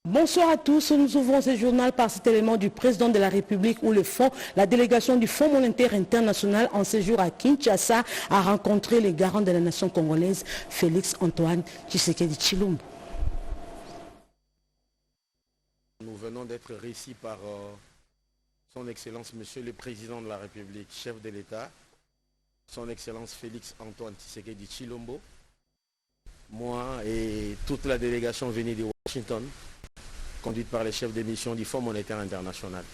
Bonsoir à tous. Nous ouvrons ce journal par cet élément du président de la République où la délégation du Fonds monétaire international en séjour à Kinshasa a rencontré les garants de la nation congolaise, Félix Antoine Tshisekedi Tshilombo. Nous venons d'être reçus par son Excellence Monsieur le Président de la République, chef de l'État, son Excellence Félix Antoine Tshisekedi Tshilombo, moi et toute la délégation venue de Washington, conduite par les chefs de mission du Fonds monétaire international.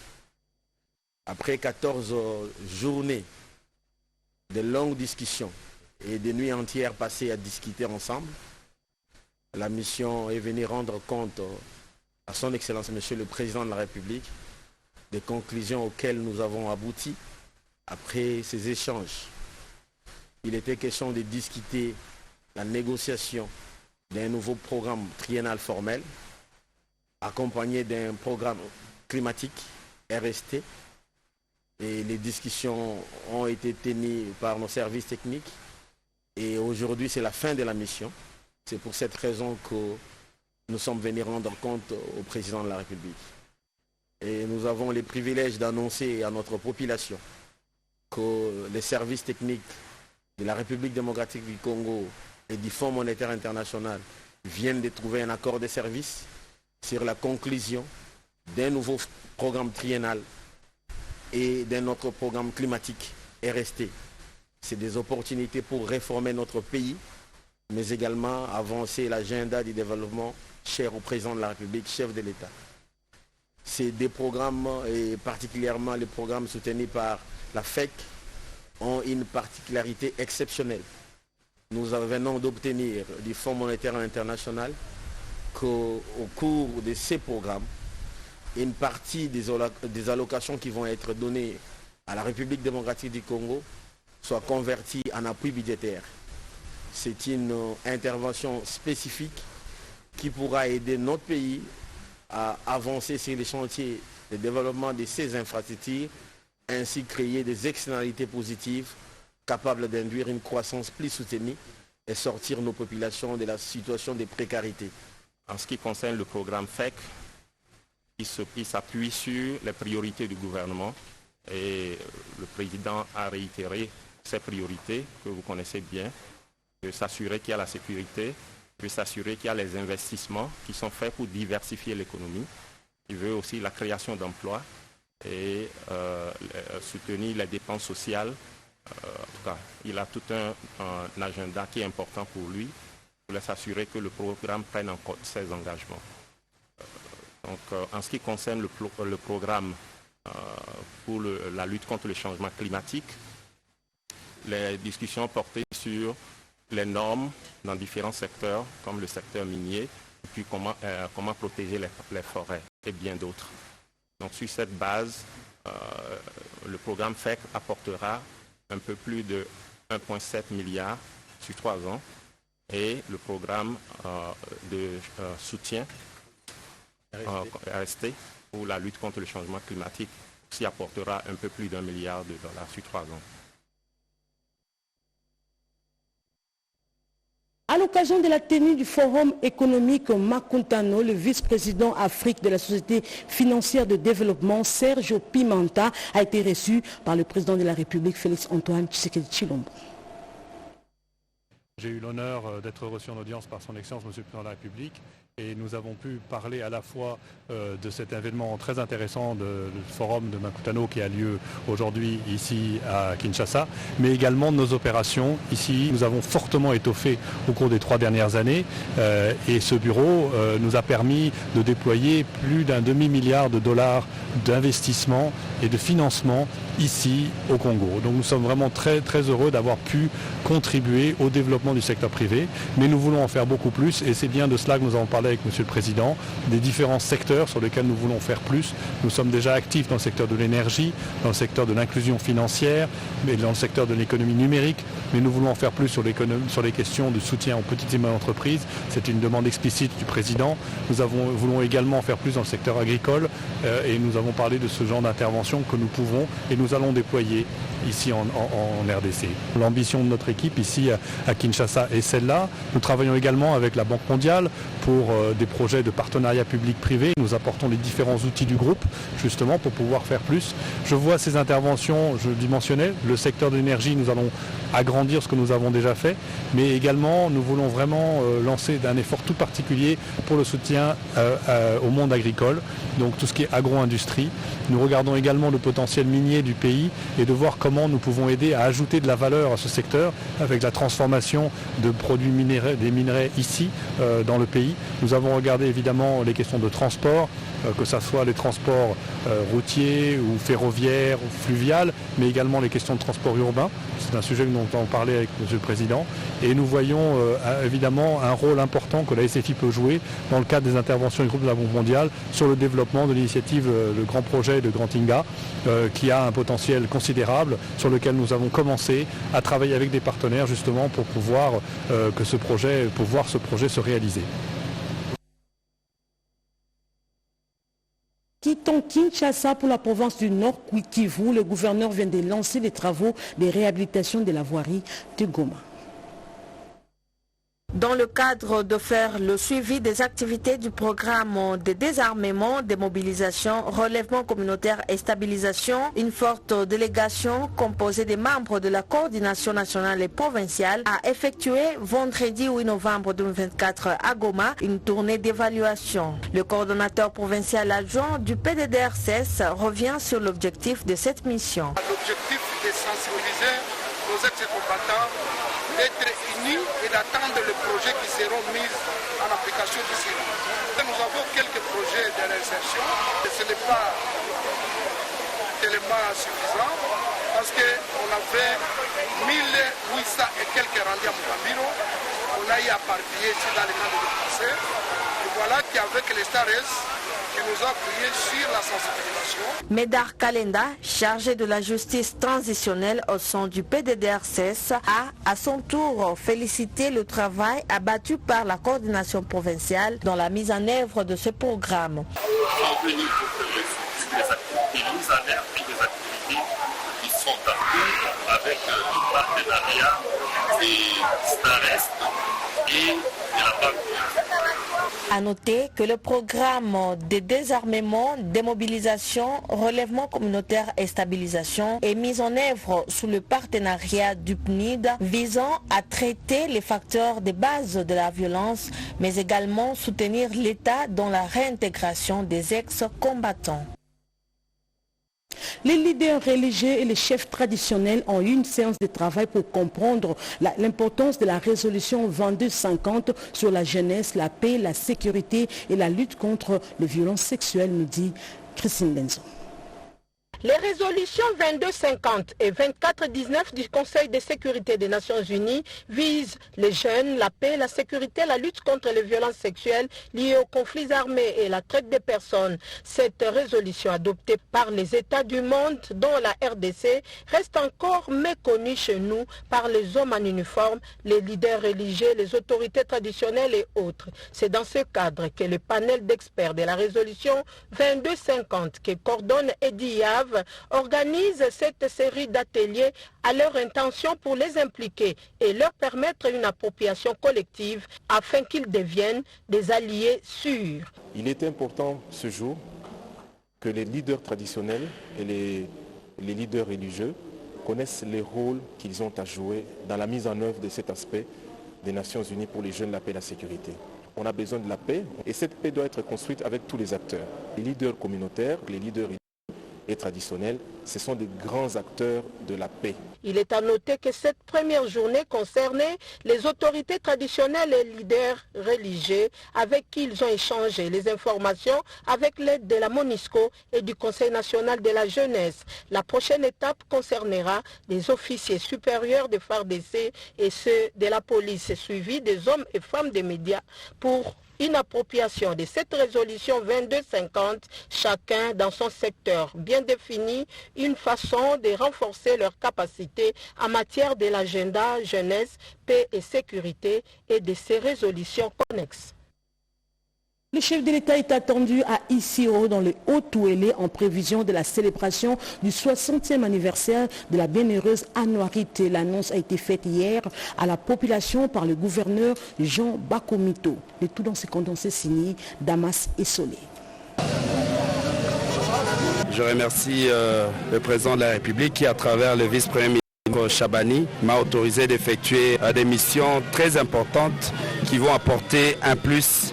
Après 14 journées de longues discussions et de nuits entières passées à discuter ensemble, la mission est venue rendre compte à son Excellence Monsieur le Président de la République des conclusions auxquelles nous avons abouti après ces échanges. Il était question de discuter la négociation d'un nouveau programme triennal formel accompagné d'un programme climatique RST, et les discussions ont été tenues par nos services techniques et aujourd'hui c'est la fin de la mission. C'est pour cette raison que nous sommes venus rendre compte au Président de la République. Et nous avons le privilège d'annoncer à notre population que les services techniques de la République démocratique du Congo et du Fonds monétaire international viennent de trouver un accord de service sur la conclusion d'un nouveau programme triennal et d'un autre programme climatique RST. C'est des opportunités pour réformer notre pays, mais également avancer l'agenda du développement cher au Président de la République, chef de l'État. Ces deux programmes, et particulièrement les programmes soutenus par la FEC, ont une particularité exceptionnelle. Nous venons d'obtenir du Fonds monétaire international qu'au cours de ces programmes, une partie des allocations qui vont être données à la République démocratique du Congo soit convertie en appui budgétaire. C'est une intervention spécifique qui pourra aider notre pays à avancer sur les chantiers de développement de ces infrastructures, ainsi créer des externalités positives capables d'induire une croissance plus soutenue et sortir nos populations de la situation de précarité. En ce qui concerne le programme FEC, il s'appuie sur les priorités du gouvernement et le président a réitéré ces priorités que vous connaissez bien, de s'assurer qu'il y a la sécurité, de s'assurer qu'il y a les investissements qui sont faits pour diversifier l'économie. Il veut aussi la création d'emplois et soutenir les dépenses sociales. En tout cas, il a tout un agenda qui est important pour lui, pour s'assurer que le programme prenne en compte ses engagements. En ce qui concerne le programme pour la lutte contre le changement climatique, les discussions portaient sur les normes dans différents secteurs, comme le secteur minier, et puis comment protéger les forêts et bien d'autres. Donc sur cette base, le programme FEC apportera un peu plus de 1,7 milliard sur 3 ans et le programme de soutien RST pour la lutte contre le changement climatique aussi apportera un peu plus d'1 milliard de dollars sur 3 ans. À l'occasion de la tenue du forum économique Makuntano, le vice-président Afrique de la Société financière de développement, Sergio Pimenta, a été reçu par le président de la République, Félix Antoine Tshisekedi Tshilombo. J'ai eu l'honneur d'être reçu en audience par son Excellence, Monsieur le Président de la République, et nous avons pu parler à la fois de cet événement très intéressant du forum de Makuntano qui a lieu aujourd'hui ici à Kinshasa, mais également de nos opérations ici. Nous avons fortement étoffé au cours des 3 dernières années et ce bureau nous a permis de déployer plus d'1 demi-milliard de dollars d'investissement et de financement ici au Congo. Donc nous sommes vraiment très, très heureux d'avoir pu contribuer au développement du secteur privé, mais nous voulons en faire beaucoup plus et c'est bien de cela que nous avons parlé avec Monsieur le Président, des différents secteurs sur lesquels nous voulons faire plus. Nous sommes déjà actifs dans le secteur de l'énergie, dans le secteur de l'inclusion financière, mais dans le secteur de l'économie numérique, mais nous voulons en faire plus sur les questions de soutien aux petites et moyennes entreprises. C'est une demande explicite du Président. Nous voulons également en faire plus dans le secteur agricole et nous avons parlé de ce genre d'intervention que nous pouvons et nous allons déployer ici en RDC. L'ambition de notre équipe ici à Kinshasa est celle-là. Nous travaillons également avec la Banque mondiale pour des projets de partenariat public-privé. Nous apportons les différents outils du groupe, justement, pour pouvoir faire plus. Je vois ces interventions, je dimensionnais, le secteur de l'énergie, nous allons agrandir ce que nous avons déjà fait, mais également, nous voulons vraiment lancer un effort tout particulier pour le soutien au monde agricole, donc tout ce qui est agro-industrie. Nous regardons également le potentiel minier du pays et de voir comment nous pouvons aider à ajouter de la valeur à ce secteur avec la transformation de produits des minerais ici dans le pays. Nous avons regardé évidemment les questions de transport, que ce soit les transports routiers ou ferroviaires ou fluviales, mais également les questions de transport urbain. C'est un sujet dont on parlait avec M. le Président. Et nous voyons évidemment un rôle important que la SFI peut jouer dans le cadre des interventions du groupe de la Banque mondiale sur le développement de l'initiative Le Grand Projet de Grand Inga, qui a un potentiel considérable, sur lequel nous avons commencé à travailler avec des partenaires justement pour pouvoir ce projet se réaliser. Quittons Kinshasa pour la province du Nord Kivu. Le gouverneur vient de lancer les travaux de réhabilitation de la voirie de Goma. Dans le cadre de faire le suivi des activités du programme de désarmement, démobilisation, relèvement communautaire et stabilisation, une forte délégation composée des membres de la coordination nationale et provinciale a effectué vendredi 8 novembre 2024 à Goma une tournée d'évaluation. Le coordonnateur provincial adjoint du PDDRCS revient sur l'objectif de cette mission. L'objectif est de sensibiliser nos ex-combattants, d'être unis et d'attendre les projets qui seront mis en application d'ici là. Nous avons quelques projets de réinsertion, et ce n'est pas tellement suffisant parce qu'on avait 1800 et quelques rendus à Mugambiro, on a eu à parpiller ici dans les camps de déplacés. Et voilà qu'avec les STARES, qui nous a appuyé sur la sensibilisation. Médard Kalenda, chargé de la justice transitionnelle au sein du PDDRCS, a à son tour félicité le travail abattu par la coordination provinciale dans la mise en œuvre de ce programme. Nous sommes venus pour les activités mises en œuvre et des activités qui sont en cours avec le partenariat des STARES et de la Banque. À noter que le programme de désarmement, démobilisation, relèvement communautaire et stabilisation est mis en œuvre sous le partenariat du PNID visant à traiter les facteurs de base de la violence, mais également soutenir l'État dans la réintégration des ex-combattants. Les leaders religieux et les chefs traditionnels ont eu une séance de travail pour comprendre l'importance de la résolution 2250 sur la jeunesse, la paix, la sécurité et la lutte contre les violences sexuelles, nous dit Christine Lenzo. Les résolutions 2250 et 2419 du Conseil de sécurité des Nations Unies visent les jeunes, la paix, la sécurité, la lutte contre les violences sexuelles liées aux conflits armés et la traite des personnes. Cette résolution adoptée par les États du monde, dont la RDC, reste encore méconnue chez nous par les hommes en uniforme, les leaders religieux, les autorités traditionnelles et autres. C'est dans ce cadre que le panel d'experts de la résolution 2250 que coordonne Eddie Yav organise cette série d'ateliers à leur intention pour les impliquer et leur permettre une appropriation collective afin qu'ils deviennent des alliés sûrs. Il est important ce jour que les leaders traditionnels et les leaders religieux connaissent les rôles qu'ils ont à jouer dans la mise en œuvre de cet aspect des Nations Unies pour les jeunes, la paix et la sécurité. On a besoin de la paix et cette paix doit être construite avec tous les acteurs. Les leaders communautaires, les leaders et traditionnels, ce sont des grands acteurs de la paix. Il est à noter que cette première journée concernait les autorités traditionnelles et leaders religieux avec qui ils ont échangé les informations avec l'aide de la MONUSCO et du Conseil national de la jeunesse. La prochaine étape concernera les officiers supérieurs de FARDC et ceux de la police, suivis des hommes et femmes des médias pour une appropriation de cette résolution 2250, chacun dans son secteur bien défini, une façon de renforcer leurs capacités en matière de l'agenda jeunesse, paix et sécurité et de ses résolutions connexes. Le chef de l'État est attendu à Isiro dans le Haut-Ouélé en prévision de la célébration du 60e anniversaire de la bienheureuse annuarité. L'annonce a été faite hier à la population par le gouverneur Jean Bakomito. Le tout dans ses condensés signés Damas et Solé. Je remercie le président de la République qui, à travers le vice-premier ministre Chabani, m'a autorisé d'effectuer des missions très importantes qui vont apporter un plus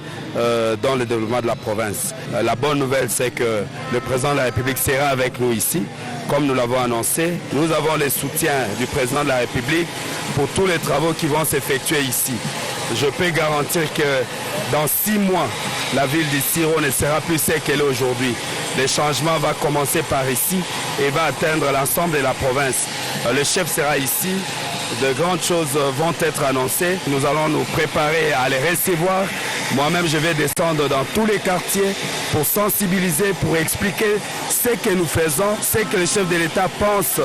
dans le développement de la province. La bonne nouvelle, c'est que le président de la République sera avec nous ici, comme nous l'avons annoncé. Nous avons le soutien du président de la République pour tous les travaux qui vont s'effectuer ici. Je peux garantir que dans 6 mois, la ville d'Isiro ne sera plus celle qu'elle est aujourd'hui. Le changement va commencer par ici et va atteindre l'ensemble de la province. Le chef sera ici. De grandes choses vont être annoncées. Nous allons nous préparer à les recevoir. Moi-même, je vais descendre dans tous les quartiers pour sensibiliser, pour expliquer ce que nous faisons, ce que le chef de l'État pense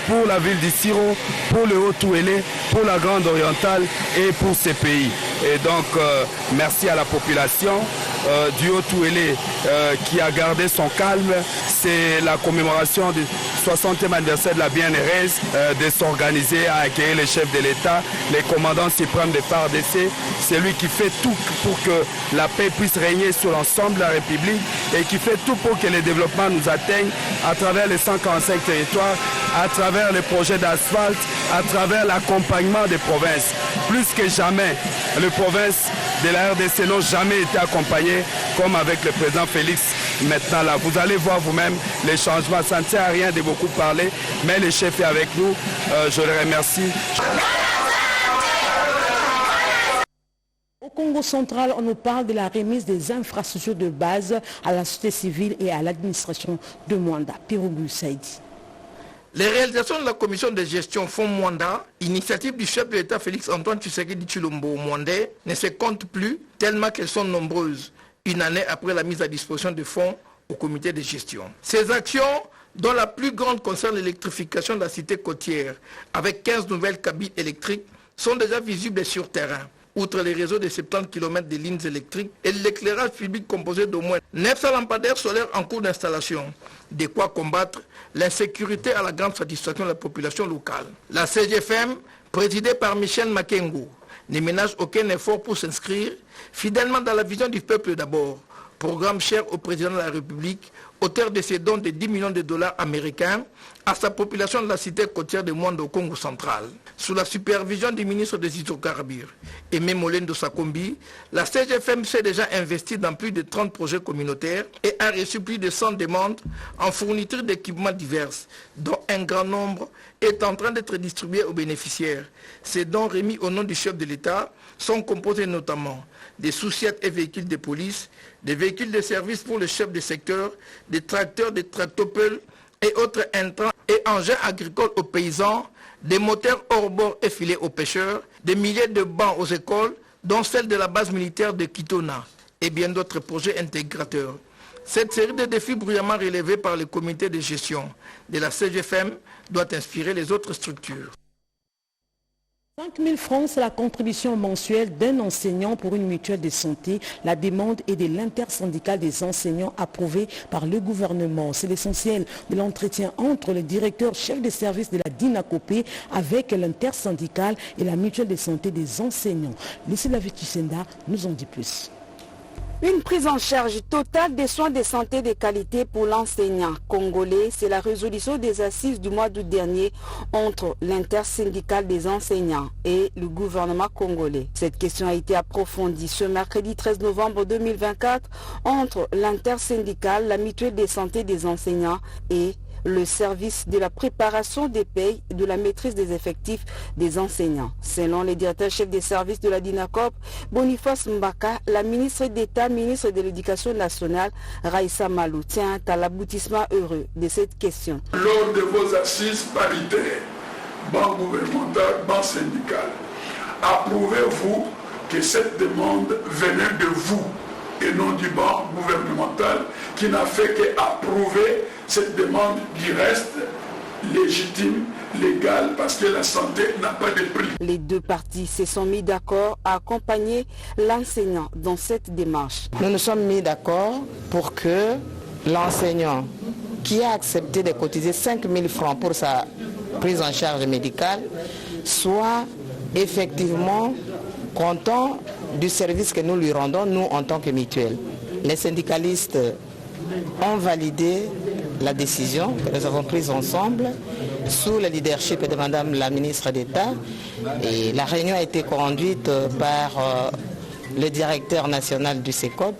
pour la ville d'Isiro, pour le Haut-Ouélé, pour la Grande Orientale et pour ces pays. Et donc, merci à la population du Haut-Ouélé qui a gardé son calme. C'est la commémoration du 60e anniversaire de la bienheureuse de s'organiser à accueillir le chef de l'État, les commandants suprêmes des FARDC. C'est lui qui fait tout pour que la paix puisse régner sur l'ensemble de la République et qui fait tout pour que le développement nous atteigne à travers les 145 territoires, à travers les projets d'asphalte, à travers l'accompagnement des provinces. Plus que jamais, les provinces de la RDC n'ont jamais été accompagnées comme avec le président Félix. Maintenant là, vous allez voir vous-même les changements. Ça ne sert à rien de beaucoup parler, mais le chef est avec nous. Je le remercie. Au Congo central, on nous parle de la remise des infrastructures de base à la société civile et à l'administration de Mwanda. Pirougou Saïdi. Les réalisations de la commission de gestion Fonds Mwanda, initiative du chef de l'État Félix Antoine Tshisekedi Tshilombo Mwandais, ne se comptent plus tellement qu'elles sont nombreuses, une année après la mise à disposition de fonds au comité de gestion. Ces actions, dont la plus grande concerne l'électrification de la cité côtière, avec 15 nouvelles cabines électriques, sont déjà visibles sur terrain. Outre les réseaux de 70 km de lignes électriques et l'éclairage public composé d'au moins 900 lampadaires solaires en cours d'installation, de quoi combattre l'insécurité à la grande satisfaction de la population locale. La CGFM, présidée par Michel Makengo, ne ménage aucun effort pour s'inscrire fidèlement dans la vision du peuple d'abord, programme cher au président de la République, auteur de ses dons de 10 millions de dollars américains à sa population de la cité côtière de Mwanda au Congo central. Sous la supervision du ministre des Hydrocarbures, Aimé Molendo Sakombi, la CGFM s'est déjà investie dans plus de 30 projets communautaires et a reçu plus de 100 demandes en fourniture d'équipements divers, dont un grand nombre est en train d'être distribué aux bénéficiaires. Ces dons remis au nom du chef de l'État sont composés notamment des sous-siettes et véhicules de police, des véhicules de service pour le chef de secteur, des tracteurs, des tractopelles et autres intrants et engins agricoles aux paysans, des moteurs hors bord et filets aux pêcheurs, des milliers de bancs aux écoles, dont celle de la base militaire de Kitona, et bien d'autres projets intégrateurs. Cette série de défis bruyamment relevés par le comité de gestion de la CGFM doit inspirer les autres structures. 5 000 francs, c'est la contribution mensuelle d'un enseignant pour une mutuelle de santé. La demande est de l'intersyndicale des enseignants approuvée par le gouvernement. C'est l'essentiel de l'entretien entre le directeur chef de service de la DINACOPé avec l'intersyndicale et la mutuelle de santé des enseignants. Lucie Lavitusenda nous en dit plus. Une prise en charge totale des soins de santé de qualité pour l'enseignant congolais, c'est la résolution des assises du mois d'août dernier entre l'intersyndicale des enseignants et le gouvernement congolais. Cette question a été approfondie ce mercredi 13 novembre 2024 entre l'intersyndicale, la mutuelle de santé des enseignants et le service de la préparation des payes et de la maîtrise des effectifs des enseignants. Selon le directeur chef des services de la DINACOP, Boniface Mbaka, la ministre d'État, ministre de l'Éducation nationale, Raïssa Malou, tient à l'aboutissement heureux de cette question. Lors de vos assises paritaires, banque gouvernementale, banque syndicale, approuvez-vous que cette demande venait de vous et non du banc gouvernemental qui n'a fait qu'approuver cette demande qui reste légitime légal parce que la santé n'a pas de prix. Les deux parties se sont mis d'accord à accompagner l'enseignant dans cette démarche. Nous nous sommes mis d'accord pour que l'enseignant qui a accepté de cotiser 5 000 francs pour sa prise en charge médicale soit effectivement content du service que nous lui rendons, nous en tant que mutuelle. Les syndicalistes ont validé la décision que nous avons prise ensemble sous le leadership de Madame la ministre d'État. Et la réunion a été conduite par le directeur national du CECOP,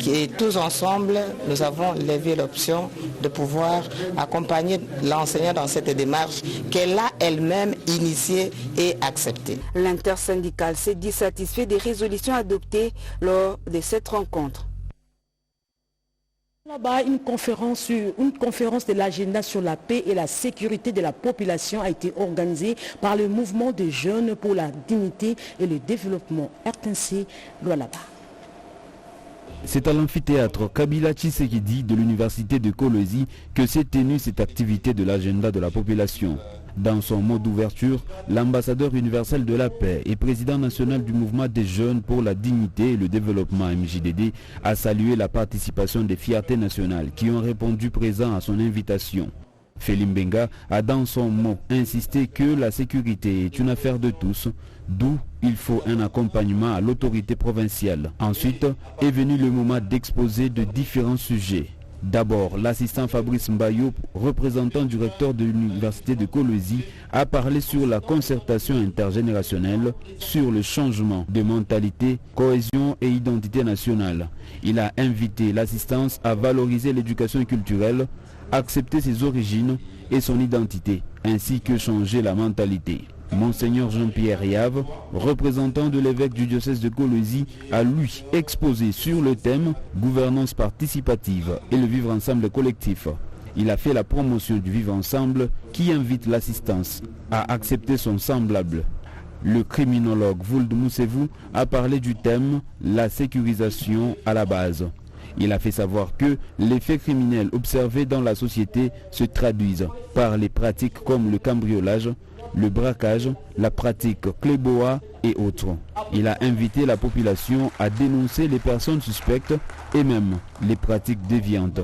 et tous ensemble, nous avons levé l'option de pouvoir accompagner l'enseignant dans cette démarche qu'elle a elle-même initiée et acceptée. L'intersyndicale s'est dit satisfait des résolutions adoptées lors de cette rencontre. Là-bas, une conférence de l'agenda sur la paix et la sécurité de la population a été organisée par le mouvement des jeunes pour la dignité et le développement RTNC Lualaba. C'est à l'amphithéâtre Kabila Tshisekedi de l'université de Kolwezi que s'est tenue cette activité de l'agenda de la population. Dans son mot d'ouverture, l'ambassadeur universel de la paix et président national du mouvement des jeunes pour la dignité et le développement MJDD a salué la participation des fiertés nationales qui ont répondu présents à son invitation. Félim Benga a dans son mot insisté que la sécurité est une affaire de tous, d'où il faut un accompagnement à l'autorité provinciale. Ensuite est venu le moment d'exposer de différents sujets. D'abord, l'assistant Fabrice Mbayo, représentant du recteur de l'université de Kolwezi, a parlé sur la concertation intergénérationnelle, sur le changement de mentalité, cohésion et identité nationale. Il a invité l'assistance à valoriser l'éducation culturelle, accepter ses origines et son identité, ainsi que changer la mentalité. Monseigneur Jean-Pierre Yave, représentant de l'évêque du diocèse de Kolwezi, a lui exposé sur le thème gouvernance participative et le vivre ensemble collectif. Il a fait la promotion du vivre ensemble qui invite l'assistance à accepter son semblable. Le criminologue Vould Moussevou a parlé du thème la sécurisation à la base. Il a fait savoir que les faits criminels observés dans la société se traduisent par les pratiques comme le cambriolage, le braquage, la pratique cléboa et autres. Il a invité la population à dénoncer les personnes suspectes et même les pratiques déviantes.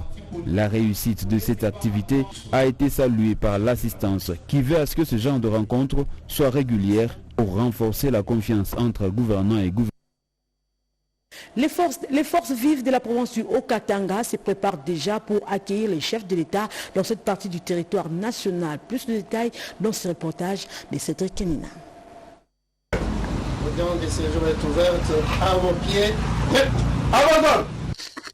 La réussite de cette activité a été saluée par l'assistance qui veut à ce que ce genre de rencontres soient régulières pour renforcer la confiance entre gouvernants et gouvernants. Les forces vives de la province du Haut-Katanga se préparent déjà pour accueillir les chefs de l'État dans cette partie du territoire national. Plus de détails dans ce reportage de Cédric Kenina. L'audience de séjour est ouverte à vos pieds.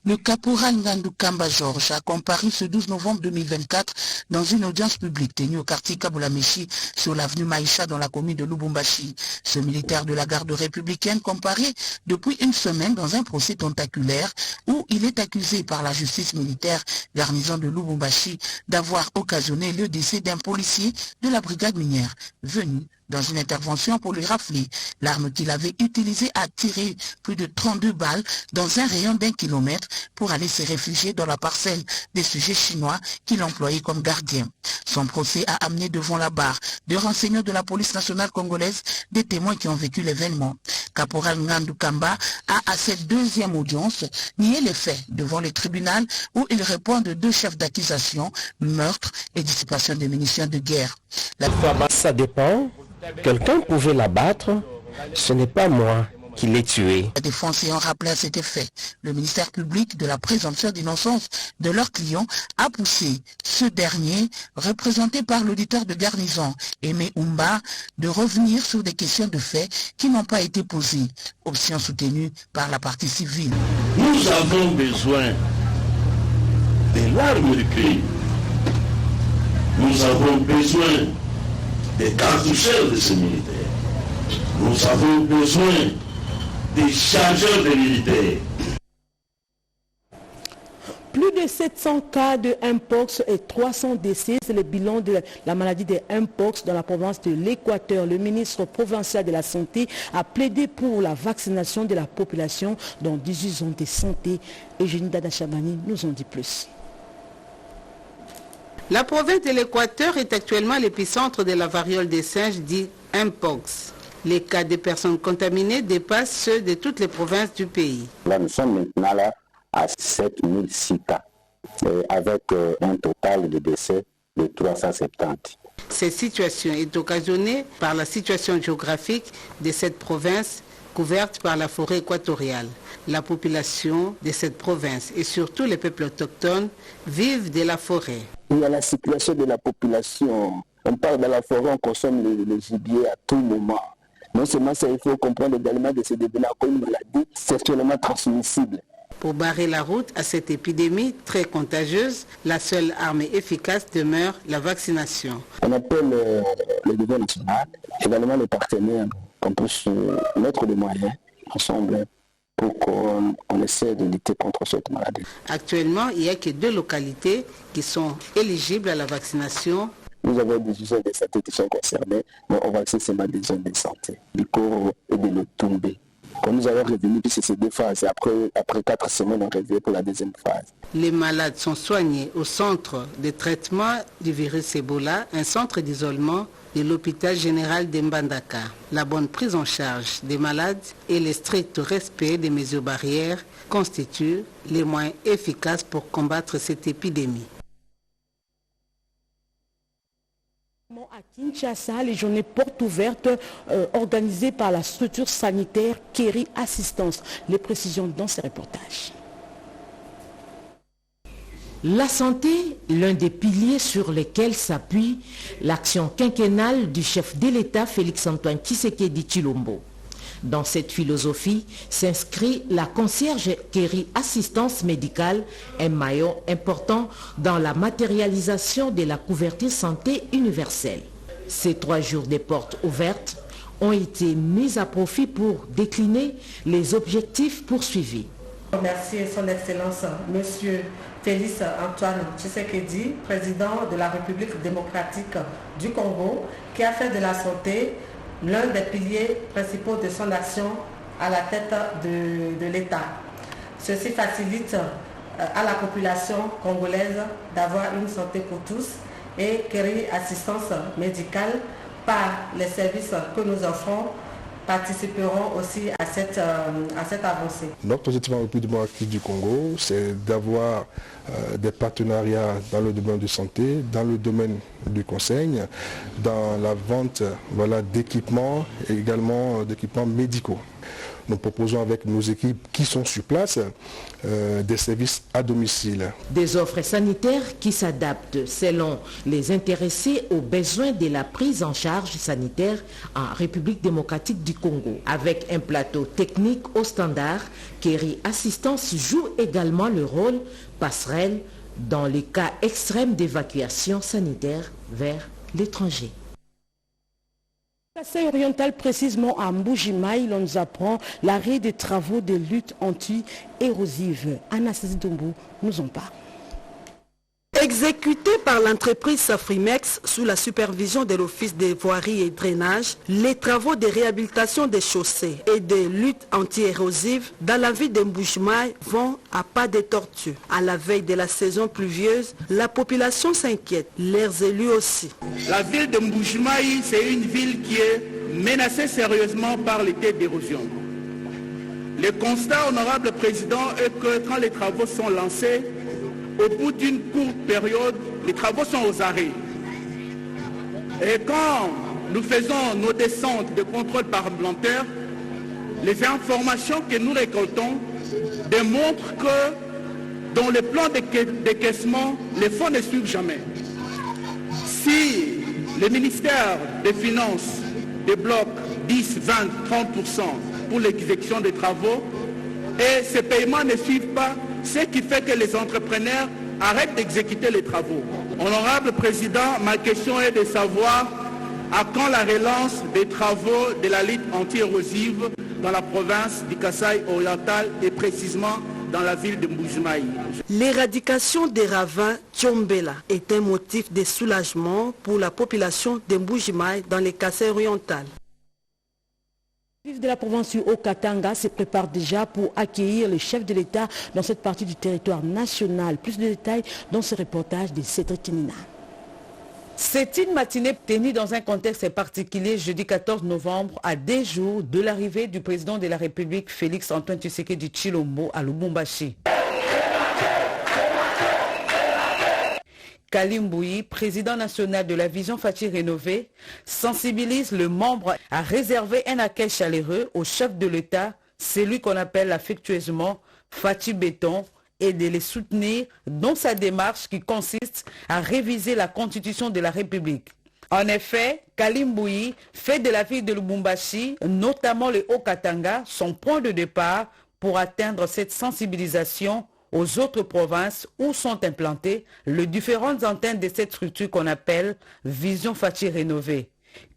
Le caporal Ngandou Kamba Georges a comparu ce 12 novembre 2024 dans une audience publique tenue au quartier Kabulameshi sur l'avenue Maïcha dans la commune de Lubumbashi. Ce militaire de la garde républicaine comparait depuis une semaine dans un procès tentaculaire où il est accusé par la justice militaire garnison de Lubumbashi d'avoir occasionné le décès d'un policier de la brigade minière venu dans une intervention pour lui rafler. L'arme qu'il avait utilisée a tiré plus de 32 balles dans un rayon d'1 kilomètre pour aller se réfugier dans la parcelle des sujets chinois qu'il employait comme gardien. Son procès a amené devant la barre des renseignements de la police nationale congolaise des témoins qui ont vécu l'événement. Caporal Ngandou Kamba a à cette deuxième audience nié les faits devant le tribunal où il répond de 2 chefs d'accusation, meurtre et dissipation de munitions de guerre. Ça dépend. Quelqu'un pouvait l'abattre, ce n'est pas moi qui l'ai tué. La défense ayant rappelé à cet effet, le ministère public de la présomption d'innocence de leur client a poussé ce dernier, représenté par l'auditeur de garnison, Aimé Oumba, de revenir sur des questions de fait qui n'ont pas été posées, option soutenue par la partie civile. Nous avons besoin de l'arme du crime. Nous avons besoin des cartoucheurs de ces militaires. Nous avons besoin des chargeurs de militaires. Plus de 700 cas de Mpox et 300 décès, c'est le bilan de la maladie de Mpox dans la province de l'Équateur. Le ministre provincial de la Santé a plaidé pour la vaccination de la population dans 18 zones de santé. Eugénie Dada Chabani nous en dit plus. La province de l'Équateur est actuellement l'épicentre de la variole des singes dit Mpox. Les cas de personnes contaminées dépassent ceux de toutes les provinces du pays. Là, nous sommes maintenant là à 7006 cas, avec un total de décès de 370. Cette situation est occasionnée par la situation géographique de cette province couverte par la forêt équatoriale. La population de cette province et surtout les peuples autochtones vivent de la forêt. Il y a la situation de la population. On part de la forêt, on consomme le gibier à tout moment. Non seulement ça, il faut comprendre également que c'est devenu une maladie sexuellement transmissible. Pour barrer la route à cette épidémie très contagieuse, la seule arme efficace demeure la vaccination. On appelle le gouvernement national, également les partenaires, qu'on puisse mettre des moyens ensemble pour qu'on essaie de lutter contre cette maladie. Actuellement, il n'y a que 2 localités qui sont éligibles à la vaccination. Nous avons des zones de santé qui sont concernées, mais on vaccine seulement des zones de santé, du Koro et de l'Otumbe. Quand nous allons revenir, puisque c'est 2 phases, et après 4 semaines, on revient pour la deuxième phase. Les malades sont soignés au centre de traitement du virus Ebola, un centre d'isolement de l'hôpital général de Mbandaka. La bonne prise en charge des malades et le strict respect des mesures barrières constituent les moyens efficaces pour combattre cette épidémie. À Kinshasa, les journées portes ouvertes organisées par la structure sanitaire Keri Assistance. Les précisions dans ces reportages. La santé, l'un des piliers sur lesquels s'appuie l'action quinquennale du chef de l'État Félix-Antoine Tshisekedi Tshilombo. Dans cette philosophie s'inscrit la concierge Keri Assistance Médicale, un maillon important dans la matérialisation de la couverture santé universelle. Ces 3 jours des portes ouvertes ont été mis à profit pour décliner les objectifs poursuivis. Remercier son Excellence, Monsieur Félix-Antoine Tshisekedi, président de la République démocratique du Congo, qui a fait de la santé l'un des piliers principaux de son action à la tête de l'État. Ceci facilite à la population congolaise d'avoir une santé pour tous et Keri Assistance Médicale, par les services que nous offrons, participeront aussi à cette avancée. Notre objectif en République démocratique du Congo, c'est d'avoir des partenariats dans le domaine de santé, dans le domaine du conseil, dans la vente d'équipements et également d'équipements médicaux. Nous proposons avec nos équipes qui sont sur place des services à domicile. Des offres sanitaires qui s'adaptent selon les intéressés aux besoins de la prise en charge sanitaire en République démocratique du Congo. Avec un plateau technique au standard, Keri Assistance joue également le rôle passerelle dans les cas extrêmes d'évacuation sanitaire vers l'étranger. Kasaï oriental, précisément à Mbujimaï, l'on nous apprend l'arrêt des travaux de lutte anti-érosive. Anastasie Dombo nous en parle. Exécuté par l'entreprise Safrimex sous la supervision de l'Office des voiries et drainage, les travaux de réhabilitation des chaussées et de lutte anti-érosive dans la ville de Mbujimaï vont à pas de tortue. À la veille de la saison pluvieuse, la population s'inquiète, leurs élus aussi. La ville de Mbujimaï, c'est une ville qui est menacée sérieusement par les quais d'érosion. Le constat, honorable président, est que quand les travaux sont lancés, au bout d'une courte période, les travaux sont aux arrêts. Et quand nous faisons nos descentes de contrôle parlementaire, les informations que nous récoltons démontrent que dans le plan de décaissement, les fonds ne suivent jamais. Si le ministère des Finances débloque 10, 20, 30% pour l'exécution des travaux et ces paiements ne suivent pas, ce qui fait que les entrepreneurs arrêtent d'exécuter les travaux. Honorable Président, ma question est de savoir à quand la relance des travaux de la lutte anti-érosive dans la province du Kasaï oriental et précisément dans la ville de Mbujimaï. L'éradication des ravins Tchombela est un motif de soulagement pour la population de Mbujimaï dans le Kasaï oriental. Le chef de la province du Haut-Katanga se prépare déjà pour accueillir le chef de l'État dans cette partie du territoire national. Plus de détails dans ce reportage de Cédric Kinina. C'est une matinée tenue dans un contexte particulier jeudi 14 novembre à 10 jours de l'arrivée du président de la République Félix Antoine Tshisekedi Tshilombo à Lubumbashi. Kalim Bouyi, président national de la Vision Fachi Rénovée, sensibilise le membre à réserver un accueil chaleureux au chef de l'État, celui qu'on appelle affectueusement Fachi Béton, et de les soutenir dans sa démarche qui consiste à réviser la Constitution de la République. En effet, Kalim Bouyi fait de la ville de Lubumbashi, notamment le Haut-Katanga, son point de départ pour atteindre cette sensibilisation aux autres provinces où sont implantées les différentes antennes de cette structure qu'on appelle Vision Fachi Rénovée.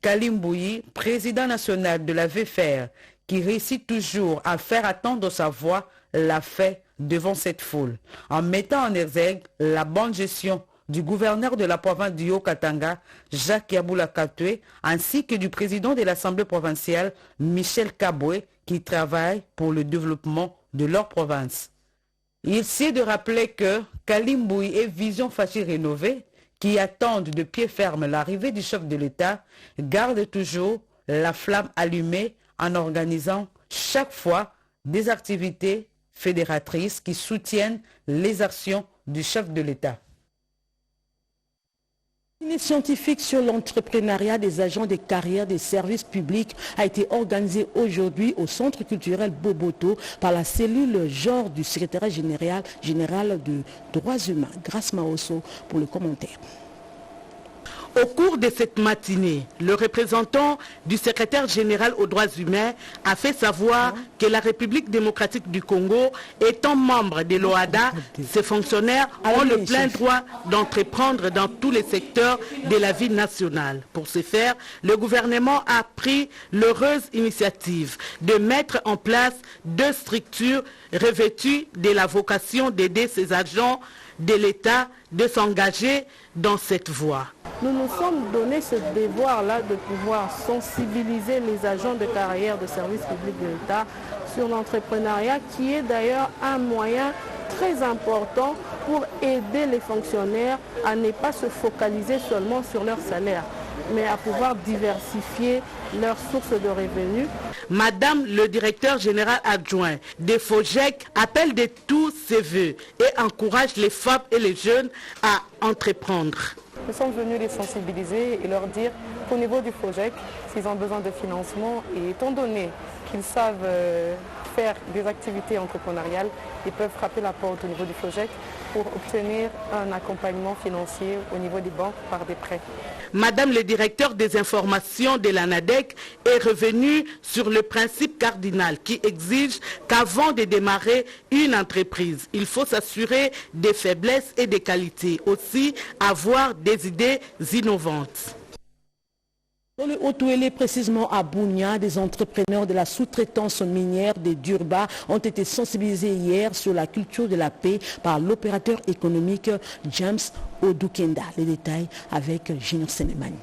Kalim Bouyi, président national de la VFR, qui réussit toujours à faire attendre sa voix, l'a fait devant cette foule, en mettant en exergue la bonne gestion du gouverneur de la province du Haut-Katanga, Jacques Yaboula Katoué, ainsi que du président de l'Assemblée provinciale, Michel Kaboué, qui travaille pour le développement de leur province. Il s'est de rappeler que Kalim Bouyi et Vision Fachi Rénovée, qui attendent de pied ferme l'arrivée du chef de l'État, gardent toujours la flamme allumée en organisant chaque fois des activités fédératrices qui soutiennent les actions du chef de l'État. Une scientifique sur l'entrepreneuriat des agents des carrières des services publics a été organisée aujourd'hui au Centre culturel Boboto par la cellule genre du secrétariat général de droits humains. Grâce Maosso pour le commentaire. Au cours de cette matinée, le représentant du secrétaire général aux droits humains a fait savoir que la République démocratique du Congo, étant membre de l'OADA, ses fonctionnaires ont le plein droit d'entreprendre dans tous les secteurs de la vie nationale. Pour ce faire, le gouvernement a pris l'heureuse initiative de mettre en place 2 structures revêtues de la vocation d'aider ces agents de l'État de s'engager dans cette voie. Nous nous sommes donné ce devoir-là de pouvoir sensibiliser les agents de carrière de service public de l'État sur l'entrepreneuriat, qui est d'ailleurs un moyen très important pour aider les fonctionnaires à ne pas se focaliser seulement sur leur salaire, mais à pouvoir diversifier leurs sources de revenus. Madame le directeur général adjoint des FOGEC appelle de tous ses voeux et encourage les femmes et les jeunes à entreprendre. Nous sommes venus les sensibiliser et leur dire qu'au niveau du FOGEC, s'ils ont besoin de financement, et étant donné qu'ils savent faire des activités entrepreneuriales, ils peuvent frapper la porte au niveau du FOGEC pour obtenir un accompagnement financier au niveau des banques par des prêts. Madame le directeur des informations de l'ANADEC est revenue sur le principe cardinal qui exige qu'avant de démarrer une entreprise, il faut s'assurer des faiblesses et des qualités, aussi avoir des idées innovantes. Dans le Haut-Ouélé, précisément à Bunia, des entrepreneurs de la sous-traitance minière de Durba ont été sensibilisés hier sur la culture de la paix par l'opérateur économique James Odukenda. Les détails avec Junior Senemani.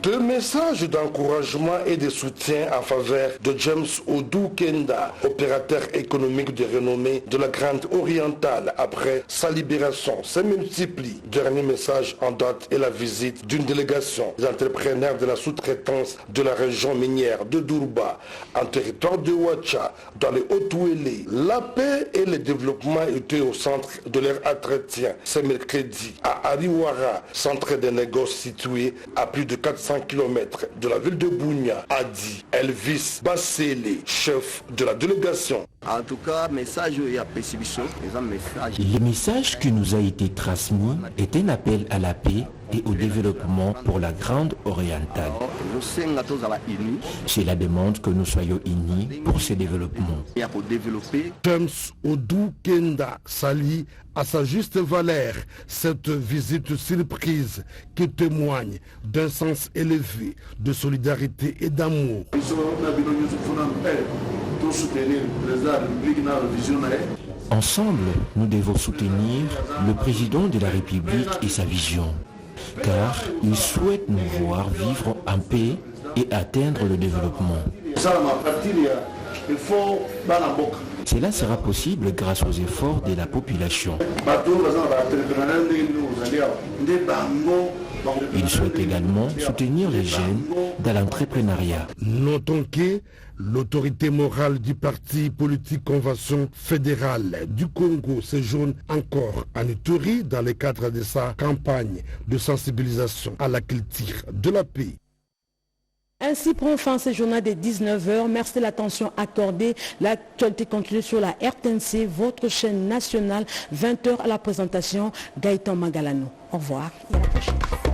2 messages d'encouragement et de soutien en faveur de James Odukenda, opérateur économique de renommée de la Grande Orientale après sa libération, se multiplient. Dernier message en date est la visite d'une délégation des entrepreneurs de la sous-traitance de la région minière de Durba, en territoire de Ouacha, dans le Haut-Ouélé. La paix et le développement étaient au centre de leur entretien ce mercredi à Ariwara, centre de négoce situé à plus de 400 km de la ville de Bunia, a dit Elvis Bassele, chef de la délégation. En tout cas, message le message qui nous a été transmis est un appel à la paix et au développement pour la Grande Orientale. C'est la demande que nous soyons unis pour ce développement. James Odukenda salue à sa juste valeur cette visite surprise qui témoigne d'un sens élevé de solidarité et d'amour. Ensemble, nous devons soutenir le président de la République et sa vision, car il souhaite nous voir vivre en paix et atteindre le développement. Cela sera possible grâce aux efforts de la population. Il souhaite également soutenir les jeunes dans l'entrepreneuriat. Notons que l'autorité morale du parti politique Convention fédérale du Congo séjourne encore en Ituri dans le cadre de sa campagne de sensibilisation à la culture de la paix. Ainsi prend fin ce journal de 19h. Merci de l'attention accordée. L'actualité continue sur la RTNC, votre chaîne nationale. 20h à la présentation. Gaëtan Magalano. Au revoir et à la prochaine.